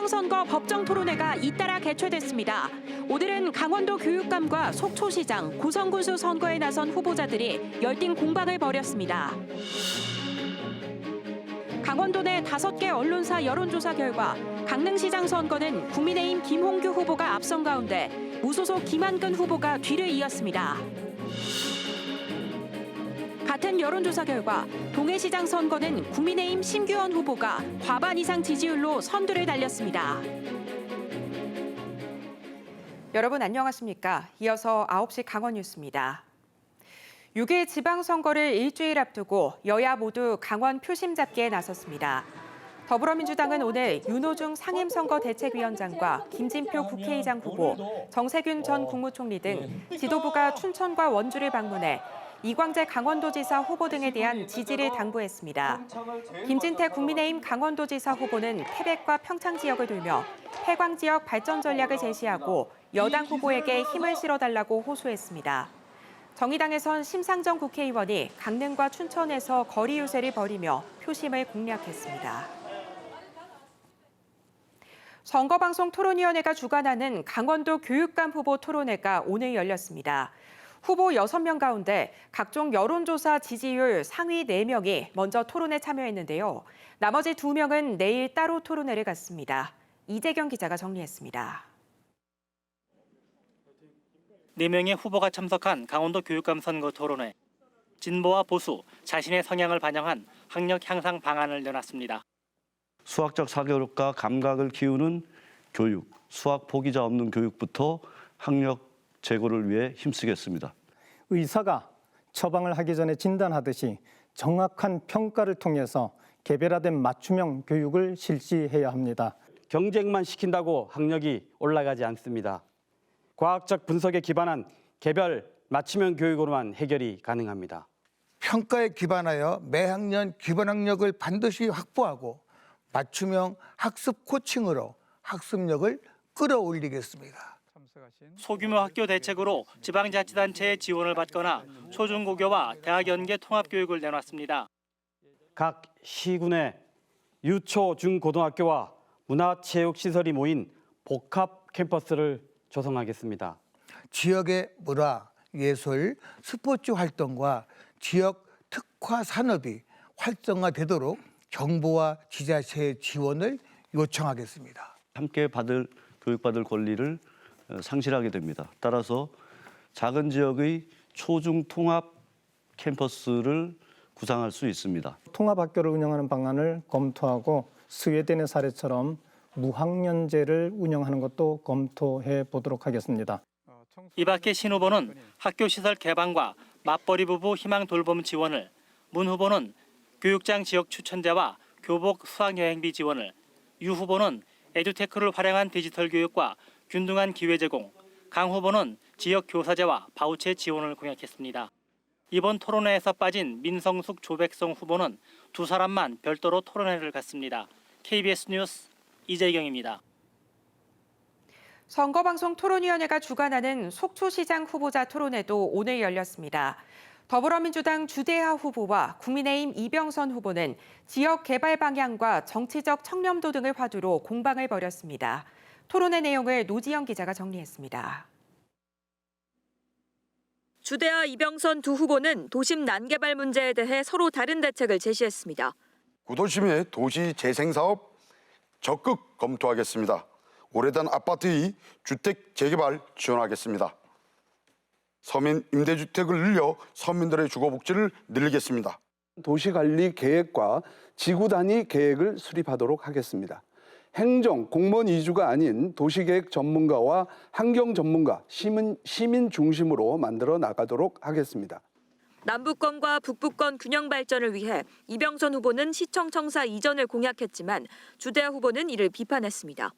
지방선거 법정 토론회가 잇따라 개최됐습니다. 오늘은 강원도 교육감과 속초시장, 고성군수 선거에 나선 후보자들이 열띤 공방을 벌였습니다. 강원도 내 5개 언론사 여론조사 결과 강릉시장 선거는 국민의힘 김홍규 후보가 앞선 가운데 무소속 김한근 후보가 뒤를 이었습니다. 같은 여론조사 결과 동해시장 선거는 국민의힘 심규원 후보가 과반 이상 지지율로 선두를 달렸습니다. 여러분 안녕하십니까? 이어서 9시 강원 뉴스입니다. 6일 지방선거를 일주일 앞두고 여야 모두 강원 표심 잡기에 나섰습니다. 더불어민주당은 오늘 윤호중 상임선거대책위원장과 김진표 국회의장 후보, 정세균 전 국무총리 등 지도부가 춘천과 원주를 방문해 이광재 강원도지사 후보 등에 대한 지지를 당부했습니다. 김진태 국민의힘 강원도지사 후보는 태백과 평창 지역을 돌며 폐광 지역 발전 전략을 제시하고 여당 후보에게 힘을 실어달라고 호소했습니다. 정의당에선 심상정 국회의원이 강릉과 춘천에서 거리 유세를 벌이며 표심을 공략했습니다. 선거방송 토론위원회가 주관하는 강원도 교육감 후보 토론회가 오늘 열렸습니다. 후보 6명 가운데 각종 여론조사 지지율 상위 4명이 먼저 토론에 참여했는데요. 나머지 2명은 내일 따로 토론회를 갖습니다. 이재경 기자가 정리했습니다. 4명의 후보가 참석한 강원도 교육감 선거 토론회. 진보와 보수, 자신의 성향을 반영한 학력 향상 방안을 내놨습니다. 수학적 사고력과 감각을 키우는 교육, 수학 포기자 없는 교육부터 학력 제고를 위해 힘쓰겠습니다. 의사가 처방을 하기 전에 진단하듯이 정확한 평가를 통해서 개별화된 맞춤형 교육을 실시해야 합니다. 경쟁만 시킨다고 학력이 올라가지 않습니다. 과학적 분석에 기반한 개별 맞춤형 교육으로만 해결이 가능합니다. 평가에 기반하여 매학년 기본 학력을 반드시 확보하고 맞춤형 학습 코칭으로 학습력을 끌어올리겠습니다. 소규모 학교 대책으로 지방자치단체의 지원을 받거나 초중고교와 대학 연계 통합교육을 내놨습니다. 각 시군의 유초, 중, 고등학교와 문화체육시설이 모인 복합 캠퍼스를 조성하겠습니다. 지역의 문화, 예술, 스포츠 활동과 지역 특화 산업이 활성화되도록 정부와 지자체의 지원을 요청하겠습니다. 함께 교육받을 권리를 상실하게 됩니다. 따라서 작은 지역의 초중 통합 캠퍼스를 구상할 수 있습니다. 통합학교를 운영하는 방안을 검토하고 스웨덴의 사례처럼 무학년제를 운영하는 것도 검토해 보도록 하겠습니다. 이 밖에 신 후보는 학교 시설 개방과 맞벌이 부부 희망 돌봄 지원을, 문 후보는 교육장 지역 추천제와 교복 수학여행비 지원을, 유 후보는 에듀테크를 활용한 디지털 교육과 균등한 기회 제공, 강 후보는 지역 교사제와 바우처 지원을 공약했습니다. 이번 토론회에서 빠진 민성숙 조백성 후보는 두 사람만 별도로 토론회를 갖습니다. KBS 뉴스 이재경입니다. 선거방송 토론위원회가 주관하는 속초시장 후보자 토론회도 오늘 열렸습니다. 더불어민주당 주대하 후보와 국민의힘 이병선 후보는 지역 개발 방향과 정치적 청렴도 등을 화두로 공방을 벌였습니다. 토론회 내용을 노지영 기자가 정리했습니다. 주대하 이병선 두 후보는 도심 난개발 문제에 대해 서로 다른 대책을 제시했습니다. 구도심의 도시 재생 사업 적극 검토하겠습니다. 오래된 아파트의 주택 재개발 지원하겠습니다. 서민 임대주택을 늘려 서민들의 주거복지를 늘리겠습니다. 도시관리 계획과 지구 단위 계획을 수립하도록 하겠습니다. 행정, 공무원 이주가 아닌 도시계획 전문가와 환경 전문가, 시민 중심으로 만들어 나가도록 하겠습니다. 남부권과 북부권 균형 발전을 위해 이병선 후보는 시청 청사 이전을 공약했지만 주대하 후보는 이를 비판했습니다.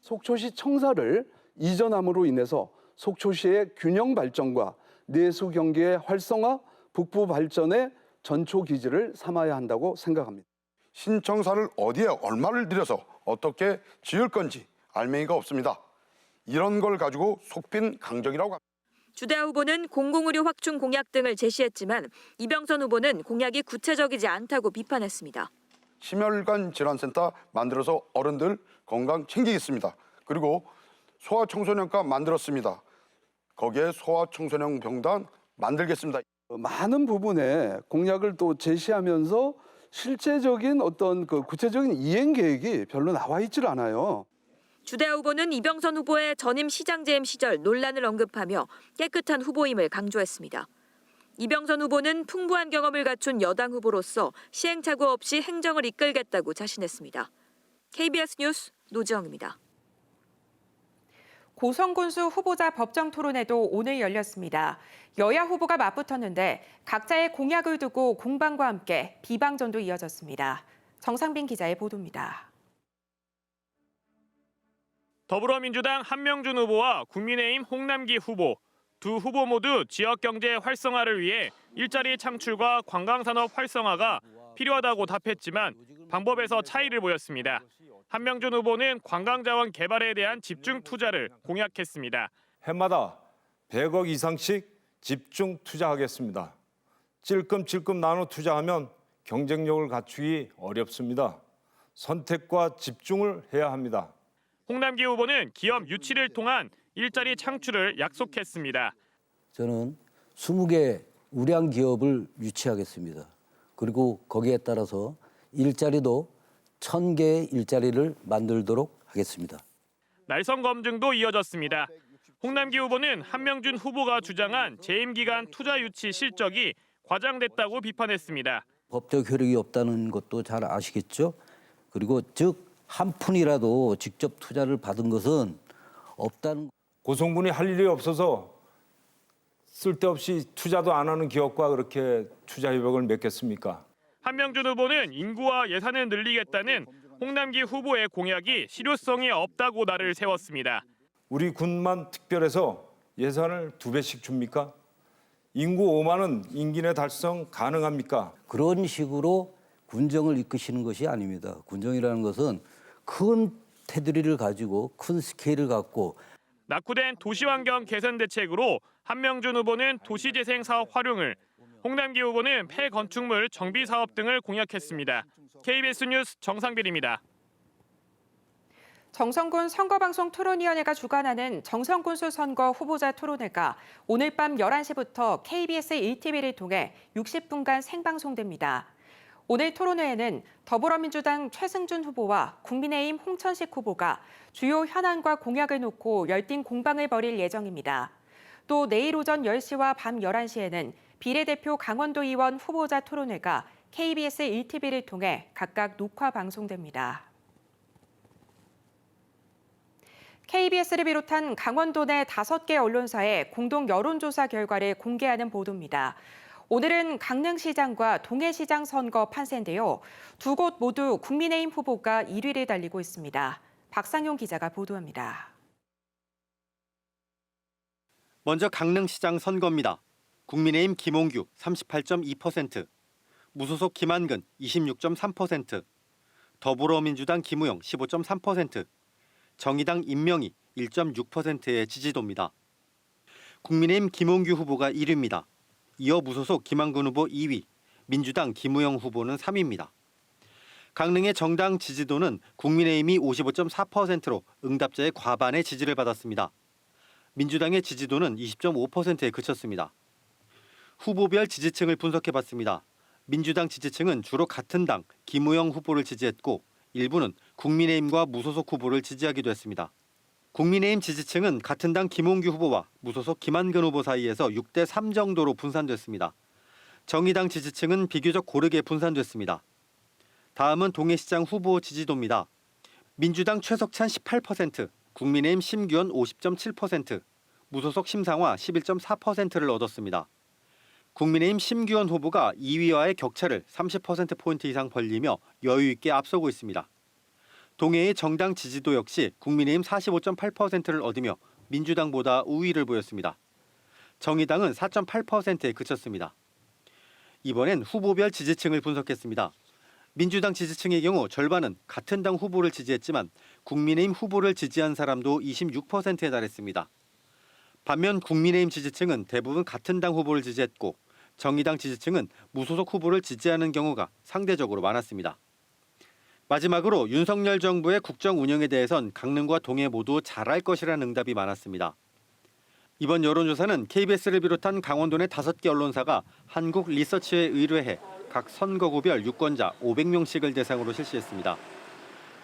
속초시 청사를 이전함으로 인해서 속초시의 균형 발전과 내수 경기의 활성화, 북부 발전의 전초 기지를 삼아야 한다고 생각합니다. 신청사를 어디에 얼마를 들여서 어떻게 지을 건지 알맹이가 없습니다. 이런 걸 가지고 속빈 강정이라고 합니다. 주대하 후보는 공공의료 확충 공약 등을 제시했지만 이병선 후보는 공약이 구체적이지 않다고 비판했습니다. 심혈관 질환센터 만들어서 어른들 건강 챙기겠습니다. 그리고 소아청소년과 만들었습니다. 거기에 소아청소년 병단 만들겠습니다. 많은 부분에 공약을 또 제시하면서 실제적인 어떤 그 구체적인 이행 계획이 별로 나와 있질 않아요. 주대하 후보는 이병선 후보의 전임 시장재임 시절 논란을 언급하며 깨끗한 후보임을 강조했습니다. 이병선 후보는 풍부한 경험을 갖춘 여당 후보로서 시행착오 없이 행정을 이끌겠다고 자신했습니다. KBS 뉴스 노지영입니다. 고성군수 후보자 법정 토론회도 오늘 열렸습니다. 여야 후보가 맞붙었는데 각자의 공약을 두고 공방과 함께 비방전도 이어졌습니다. 정상빈 기자의 보도입니다. 더불어민주당 한명준 후보와 국민의힘 홍남기 후보, 두 후보 모두 지역경제 활성화를 위해 일자리 창출과 관광산업 활성화가 필요하다고 답했지만 방법에서 차이를 보였습니다. 한명준 후보는 관광자원 개발에 대한 집중 투자를 공약했습니다. 해마다 100억 이상씩 집중 투자하겠습니다. 찔끔찔끔 나눠 투자하면 경쟁력을 갖추기 어렵습니다. 선택과 집중을 해야 합니다. 홍남기 후보는 기업 유치를 통한 일자리 창출을 약속했습니다. 저는 20개 우량 기업을 유치하겠습니다. 그리고 거기에 따라서 일자리도 1000개의 일자리를 만들도록 하겠습니다. 날선 검증도 이어졌습니다. 홍남기 후보는 한명준 후보가 주장한 재임 기간 투자 유치 실적이 과장됐다고 비판했습니다. 법적 효력이 없다는 것도 잘 아시겠죠? 그리고 즉 한 푼이라도 직접 투자를 받은 것은 없다는. 고성군이 할 일이 없어서 쓸데없이 투자도 안 하는 기업과 그렇게 투자 협약을 맺겠습니까? 한명준 후보는 인구와 예산을 늘리겠다는 홍남기 후보의 공약이 실효성이 없다고 날을 세웠습니다. 우리 군만 특별해서 예산을 2배씩 줍니까? 인구 5만은 임기 내 달성 가능합니까? 그런 식으로 군정을 이끄시는 것이 아닙니다. 군정이라는 것은 큰 테두리를 가지고 큰 스케일을 갖고. 낙후된 도시환경 개선 대책으로 한명준 후보는 도시재생 사업 활용을, 홍남기 후보는 폐건축물 정비 사업 등을 공약했습니다. KBS 뉴스 정상빈입니다. 정성군 선거방송 토론위원회가 주관하는 정성군수 선거 후보자 토론회가 오늘 밤 11시부터 KBS 1TV를 통해 60분간 생방송됩니다. 오늘 토론회에는 더불어민주당 최승준 후보와 국민의힘 홍천식 후보가 주요 현안과 공약을 놓고 열띤 공방을 벌일 예정입니다. 또 내일 오전 10시와 밤 11시에는 비례대표 강원도 의원 후보자 토론회가 KBS 1TV를 통해 각각 녹화 방송됩니다. KBS를 비롯한 강원도 내 5개 언론사의 공동 여론조사 결과를 공개하는 보도입니다. 오늘은 강릉시장과 동해시장 선거 판세인데요. 두 곳 모두 국민의힘 후보가 1위를 달리고 있습니다. 박상용 기자가 보도합니다. 먼저 강릉시장 선거입니다. 국민의힘 김홍규 38.2%, 무소속 김한근 26.3%, 더불어민주당 김우영 15.3%, 정의당 임명희 1.6%의 지지도입니다. 국민의힘 김홍규 후보가 1위입니다. 이어 무소속 김한근 후보 2위, 민주당 김우영 후보는 3위입니다. 강릉의 정당 지지도는 국민의힘이 55.4%로 응답자의 과반의 지지를 받았습니다. 민주당의 지지도는 20.5%에 그쳤습니다. 후보별 지지층을 분석해봤습니다. 민주당 지지층은 주로 같은 당 김우영 후보를 지지했고 일부는 국민의힘과 무소속 후보를 지지하기도 했습니다. 국민의힘 지지층은 같은 당 김홍규 후보와 무소속 김한근 후보 사이에서 6대3 정도로 분산됐습니다. 정의당 지지층은 비교적 고르게 분산됐습니다. 다음은 동해시장 후보 지지도입니다. 민주당 최석찬 18%, 국민의힘 심규현 50.7%, 무소속 심상화 11.4%를 얻었습니다. 국민의힘 심규현 후보가 2위와의 격차를 30%포인트 이상 벌리며 여유 있게 앞서고 있습니다. 동해의 정당 지지도 역시 국민의힘 45.8%를 얻으며 민주당보다 우위를 보였습니다. 정의당은 4.8%에 그쳤습니다. 이번엔 후보별 지지층을 분석했습니다. 민주당 지지층의 경우 절반은 같은 당 후보를 지지했지만 국민의힘 후보를 지지한 사람도 26%에 달했습니다. 반면 국민의힘 지지층은 대부분 같은 당 후보를 지지했고 정의당 지지층은 무소속 후보를 지지하는 경우가 상대적으로 많았습니다. 마지막으로 윤석열 정부의 국정 운영에 대해선 강릉과 동해 모두 잘할 것이라는 응답이 많았습니다. 이번 여론조사는 KBS를 비롯한 강원도 내 5개 언론사가 한국 리서치에 의뢰해 각 선거구별 유권자 500명씩을 대상으로 실시했습니다.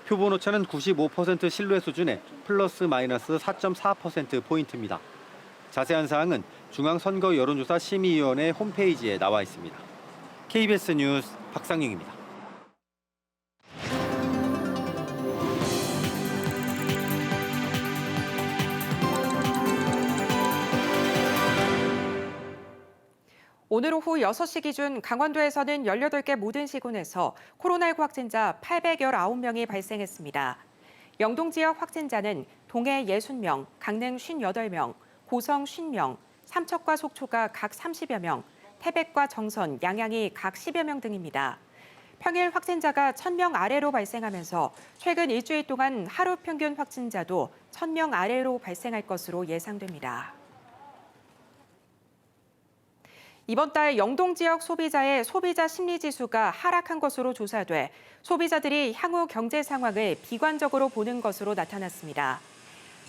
표본 오차는 95% 신뢰 수준의 플러스 마이너스 4.4%포인트입니다. 자세한 사항은 중앙선거 여론조사 심의위원회 홈페이지에 나와 있습니다. KBS 뉴스 박상영입니다. 오늘 오후 6시 기준 강원도에서는 18개 모든 시군에서 코로나19 확진자 819명이 발생했습니다. 영동 지역 확진자는 동해 60명, 강릉 58명, 고성 50명, 삼척과 속초가 각 30여 명, 태백과 정선, 양양이 각 10여 명 등입니다. 평일 확진자가 1,000명 아래로 발생하면서 최근 일주일 동안 하루 평균 확진자도 1,000명 아래로 발생할 것으로 예상됩니다. 이번 달 영동 지역 소비자의 소비자 심리 지수가 하락한 것으로 조사돼 소비자들이 향후 경제 상황을 비관적으로 보는 것으로 나타났습니다.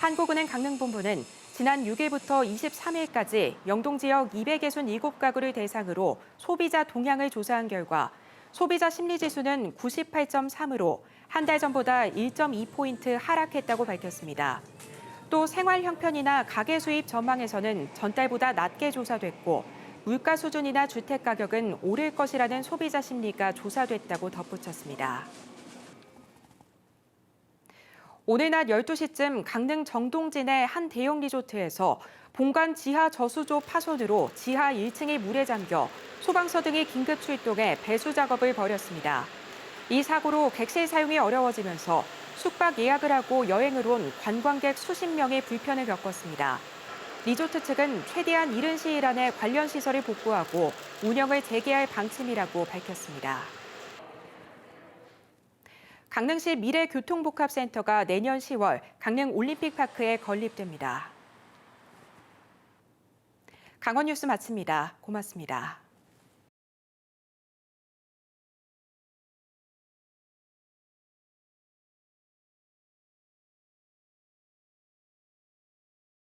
한국은행 강릉본부는 지난 6일부터 23일까지 영동 지역 267가구를 대상으로 소비자 동향을 조사한 결과 소비자 심리 지수는 98.3으로 한 달 전보다 1.2포인트 하락했다고 밝혔습니다. 또 생활 형편이나 가계 수입 전망에서는 전달보다 낮게 조사됐고 물가 수준이나 주택 가격은 오를 것이라는 소비자 심리가 조사됐다고 덧붙였습니다. 오늘 낮 12시쯤 강릉 정동진의 한 대형 리조트에서 본관 지하 저수조 파손으로 지하 1층이 물에 잠겨 소방서 등이 긴급 출동해 배수 작업을 벌였습니다. 이 사고로 객실 사용이 어려워지면서 숙박 예약을 하고 여행을 온 관광객 수십 명이 불편을 겪었습니다. 리조트 측은 최대한 이른 시일 안에 관련 시설을 복구하고 운영을 재개할 방침이라고 밝혔습니다. 강릉시 미래교통복합센터가 내년 10월 강릉 올림픽파크에 건립됩니다. 강원 뉴스 마칩니다. 고맙습니다.